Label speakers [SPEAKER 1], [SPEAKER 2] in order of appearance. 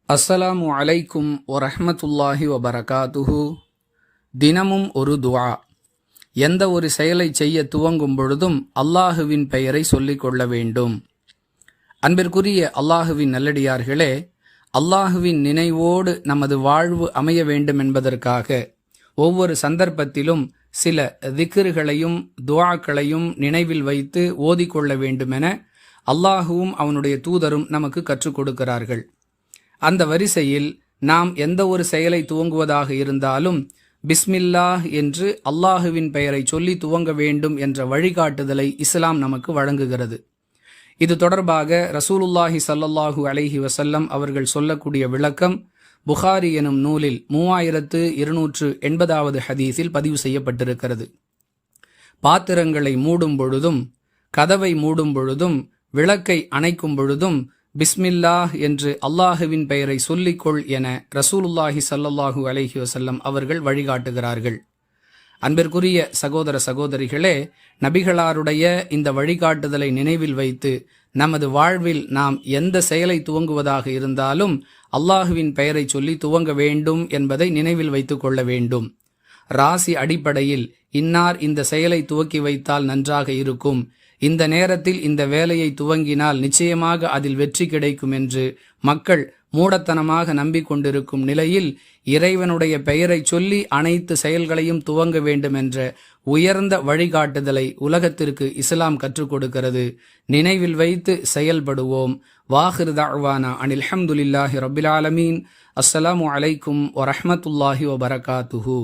[SPEAKER 1] அஸ்ஸலாமு அலைக்கும் வரஹ்மத்துல்லாஹி வபரகாத்துஹு. தினமும் ஒரு துஆ. எந்த ஒரு செயலை செய்ய துவங்கும் பொழுதும் அல்லாஹுவின் பெயரை சொல்லிக் கொள்ள வேண்டும். அன்பிற்குரிய அல்லாஹுவின் நல்லடியார்களே, அல்லாஹுவின் நினைவோடு நமது வாழ்வு அமைய வேண்டும் என்பதற்காக ஒவ்வொரு சந்தர்ப்பத்திலும் சில திக்ருகளையும் துஆக்களையும் நினைவில் வைத்து ஓதிக்கொள்ள வேண்டுமென அல்லாஹுவும் அவனுடைய தூதரும் நமக்கு கற்றுக் கொடுக்கிறார்கள். அந்த வரிசையில் நாம் எந்த ஒரு செயலை துவங்குவதாக இருந்தாலும் பிஸ்மில்லாஹ் என்று அல்லாஹுவின் பெயரை சொல்லி துவங்க வேண்டும் என்ற வழிகாட்டுதலை இஸ்லாம் நமக்கு வழங்குகிறது. இது தொடர்பாக ரசூலுல்லாஹி ஸல்லல்லாஹு அலைஹி வஸல்லம் அவர்கள் சொல்லக்கூடிய விளக்கம் புகாரி எனும் நூலில் 3280வது ஹதீஸில் பதிவு செய்யப்பட்டிருக்கிறது. பாத்திரங்களை மூடும் பொழுதும், கதவை மூடும் பொழுதும், விளக்கை அணைக்கும் பொழுதும் பிஸ்மில்லாஹ் என்று அல்லாஹுவின் பெயரை சொல்லிக்கொள் என ரசூலுல்லாஹி ஸல்லல்லாஹு அலைஹி வஸல்லம் அவர்கள் வழிகாட்டுகிறார்கள். அன்பிற்குரிய சகோதர சகோதரிகளே, நபிகளாருடைய இந்த வழிகாட்டுதலை நினைவில் வைத்து நமது வாழ்வில் நாம் எந்த செயலை துவங்குவதாக இருந்தாலும் அல்லாஹுவின் பெயரை சொல்லி துவங்க வேண்டும் என்பதை நினைவில் வைத்துக் கொள்ள வேண்டும். ராசி அடிப்படையில் இன்னார் இந்த செயலை துவக்கி வைத்தால் நன்றாக இருக்கும், இந்த நேரத்தில் இந்த வேலையை துவங்கினால் நிச்சயமாக அதில் வெற்றி கிடைக்கும் என்று மக்கள் மூடத்தனமாக நம்பிக்கொண்டிருக்கும் நிலையில் இறைவனுடைய பெயரை சொல்லி அனைத்து செயல்களையும் துவங்க வேண்டும் என்ற உயர்ந்த வழிகாட்டுதலை உலகத்திற்கு இஸ்லாம் கற்றுக் கொடுக்கிறது. நினைவில் வைத்து செயல்படுவோம். வாஹிர் தஅவானா அனில் ஹம்துலில்லாஹி ரப்பில் ஆலமீன். அஸ்ஸலாமு அலைக்கும் வரஹ்மத்துல்லாஹி வபரகாத்துஹு.